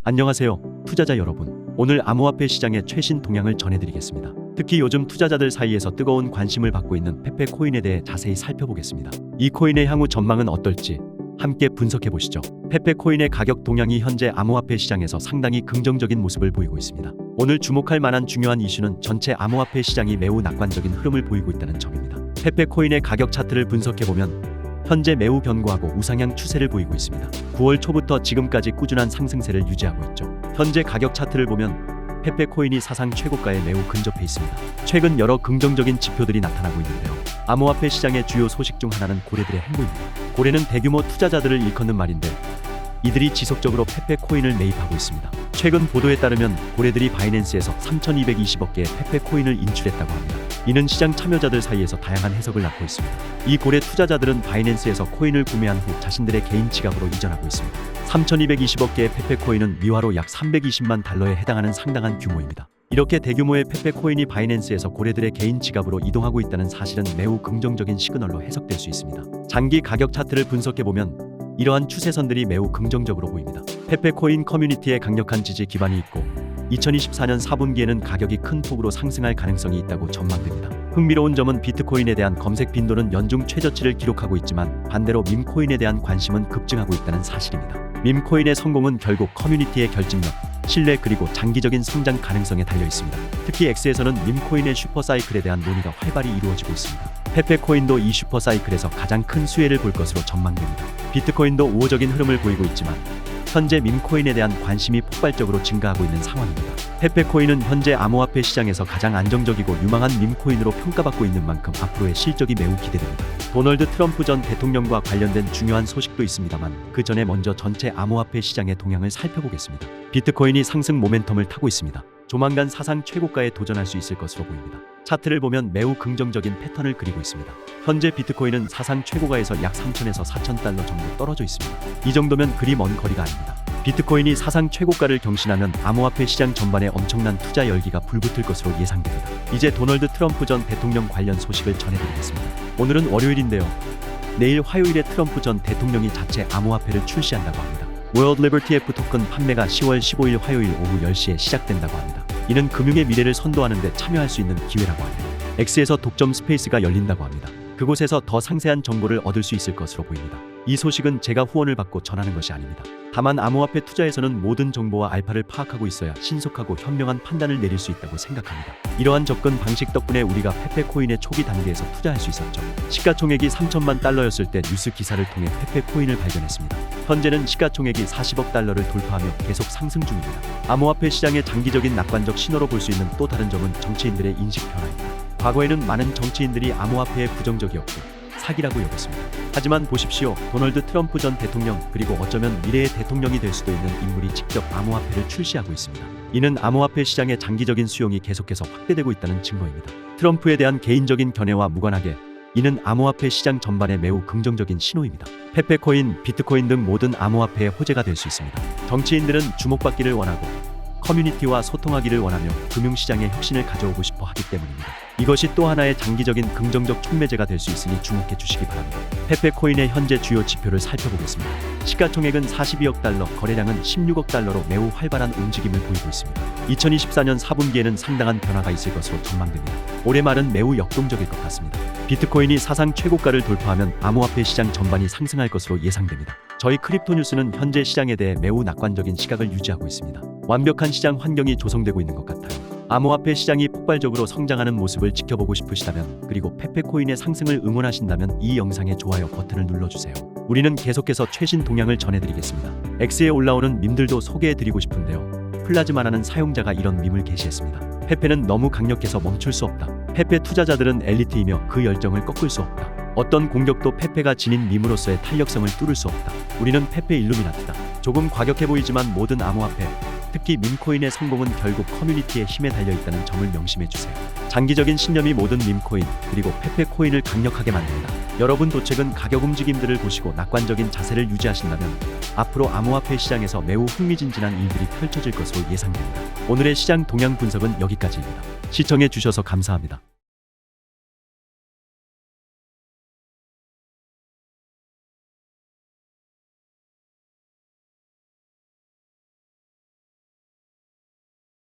안녕하세요, 투자자 여러분. 오늘 암호화폐 시장의 최신 동향을 전해드리겠습니다. 특히 요즘 투자자들 사이에서 뜨거운 관심을 받고 있는 페페 코인에 대해 자세히 살펴보겠습니다. 이 코인의 향후 전망은 어떨지 함께 분석해보시죠. 페페 코인의 가격 동향이 현재 암호화폐 시장에서 상당히 긍정적인 모습을 보이고 있습니다. 오늘 주목할 만한 중요한 이슈는 전체 암호화폐 시장이 매우 낙관적인 흐름을 보이고 있다는 점입니다. 페페 코인의 가격 차트를 분석해보면 현재 매우 견고하고 우상향 추세를 보이고 있습니다. 9월 초부터 지금까지 꾸준한 상승세를 유지하고 있죠. 현재 가격 차트를 보면 페페 코인이 사상 최고가에 매우 근접해 있습니다. 최근 여러 긍정적인 지표들이 나타나고 있는데요. 암호화폐 시장의 주요 소식 중 하나는 고래들의 행보입니다. 고래는 대규모 투자자들을 일컫는 말인데 이들이 지속적으로 페페 코인을 매입하고 있습니다. 최근 보도에 따르면 고래들이 바이낸스에서 3,220억 개의 페페 코인을 인출했다고 합니다. 이는 시장 참여자들 사이에서 다양한 해석을 낳고 있습니다. 이 고래 투자자들은 바이낸스에서 코인을 구매한 후 자신들의 개인 지갑으로 이전하고 있습니다. 3,220억 개의 페페 코인은 미화로 약 320만 달러에 해당하는 상당한 규모입니다. 이렇게 대규모의 페페 코인이 바이낸스에서 고래들의 개인 지갑으로 이동하고 있다는 사실은 매우 긍정적인 시그널로 해석될 수 있습니다. 장기 가격 차트를 분석해보면 이러한 추세선들이 매우 긍정적으로 보입니다. 페페 코인 커뮤니티에 강력한 지지 기반이 있고 2024년 4분기에는 가격이 큰 폭으로 상승할 가능성이 있다고 전망됩니다. 흥미로운 점은 비트코인에 대한 검색 빈도는 연중 최저치를 기록하고 있지만 반대로 밈코인에 대한 관심은 급증하고 있다는 사실입니다. 밈코인의 성공은 결국 커뮤니티의 결집력, 신뢰 그리고 장기적인 성장 가능성에 달려 있습니다. 특히 X에서는 밈코인의 슈퍼사이클에 대한 논의가 활발히 이루어지고 있습니다. 페페 코인도 이 슈퍼사이클에서 가장 큰 수혜를 볼 것으로 전망됩니다. 비트코인도 우호적인 흐름을 보이고 있지만 현재 밈코인에 대한 관심이 폭발적으로 증가하고 있는 상황입니다. 페페 코인은 현재 암호화폐 시장에서 가장 안정적이고 유망한 밈코인으로 평가받고 있는 만큼 앞으로의 실적이 매우 기대됩니다. 도널드 트럼프 전 대통령과 관련된 중요한 소식도 있습니다만 그 전에 먼저 전체 암호화폐 시장의 동향을 살펴보겠습니다. 비트코인이 상승 모멘텀을 타고 있습니다. 조만간 사상 최고가에 도전할 수 있을 것으로 보입니다. 차트를 보면 매우 긍정적인 패턴을 그리고 있습니다. 현재 비트코인은 사상 최고가에서 약 3,000에서 4,000달러 정도 떨어져 있습니다. 이 정도면 그리 먼 거리가 아닙니다. 비트코인이 사상 최고가를 경신하면 암호화폐 시장 전반에 엄청난 투자 열기가 불붙을 것으로 예상됩니다. 이제 도널드 트럼프 전 대통령 관련 소식을 전해드리겠습니다. 오늘은 월요일인데요. 내일 화요일에 트럼프 전 대통령이 자체 암호화폐를 출시한다고 합니다. 월드 리버티 F 토큰 판매가 10월 15일 화요일 오후 10시에 시작된다고 합니다. 이는 금융의 미래를 선도하는 데 참여할 수 있는 기회라고 합니다. X에서 독점 스페이스가 열린다고 합니다. 그곳에서 더 상세한 정보를 얻을 수 있을 것으로 보입니다. 이 소식은 제가 후원을 받고 전하는 것이 아닙니다. 다만 암호화폐 투자에서는 모든 정보와 알파를 파악하고 있어야 신속하고 현명한 판단을 내릴 수 있다고 생각합니다. 이러한 접근 방식 덕분에 우리가 페페 코인의 초기 단계에서 투자할 수 있었죠. 시가총액이 3천만 달러였을 때 뉴스 기사를 통해 페페 코인을 발견했습니다. 현재는 시가총액이 40억 달러를 돌파하며 계속 상승 중입니다. 암호화폐 시장의 장기적인 낙관적 신호로 볼 수 있는 또 다른 점은 정치인들의 인식 변화입니다. 과거에는 많은 정치인들이 암호화폐에 부정적이었고 사기라고 여겼습니다. 하지만 보십시오. 도널드 트럼프 전 대통령 그리고 어쩌면 미래의 대통령이 될 수도 있는 인물이 직접 암호화폐를 출시하고 있습니다. 이는 암호화폐 시장의 장기적인 수용이 계속해서 확대되고 있다는 증거입니다. 트럼프에 대한 개인적인 견해와 무관하게 이는 암호화폐 시장 전반에 매우 긍정적인 신호입니다. 페페코인, 비트코인 등 모든 암호화폐의 호재가 될 수 있습니다. 정치인들은 주목받기를 원하고 커뮤니티와 소통하기를 원하며 금융시장에 혁신을 가져오고 싶어 하기 때문입니다. 이것이 또 하나의 장기적인 긍정적 촉매제가 될 수 있으니 주목해 주시기 바랍니다. 페페코인의 현재 주요 지표를 살펴보겠습니다. 시가총액은 42억 달러, 거래량은 16억 달러로 매우 활발한 움직임을 보이고 있습니다. 2024년 4분기에는 상당한 변화가 있을 것으로 전망됩니다. 올해 말은 매우 역동적일 것 같습니다. 비트코인이 사상 최고가를 돌파하면 암호화폐 시장 전반이 상승할 것으로 예상됩니다. 저희 크립토 뉴스는 현재 시장에 대해 매우 낙관적인 시각을 유지하고 있습니다. 완벽한 시장 환경이 조성되고 있는 것 같아요. 암호화폐 시장이 폭발적으로 성장하는 모습을 지켜보고 싶으시다면 그리고 페페코인의 상승을 응원하신다면 이 영상의 좋아요 버튼을 눌러주세요. 우리는 계속해서 최신 동향을 전해드리겠습니다. X에 올라오는 밈들도 소개해드리고 싶은데요. 플라즈마라는 사용자가 이런 밈을 게시했습니다. 페페는 너무 강력해서 멈출 수 없다. 페페 투자자들은 엘리트이며 그 열정을 꺾을 수 없다. 어떤 공격도 페페가 지닌 밈으로서의 탄력성을 뚫을 수 없다. 우리는 페페 일루미나티다. 조금 과격해 보이지만 모든 암호화폐, 특히 밈코인의 성공은 결국 커뮤니티의 힘에 달려있다는 점을 명심해주세요. 장기적인 신념이 모든 밈코인 그리고 페페 코인을 강력하게 만듭니다. 여러분 도책은 가격 움직임들을 보시고 낙관적인 자세를 유지하신다면 앞으로 암호화폐 시장에서 매우 흥미진진한 일들이 펼쳐질 것으로 예상됩니다. 오늘의 시장 동향 분석은 여기까지입니다. 시청해 주셔서 감사합니다.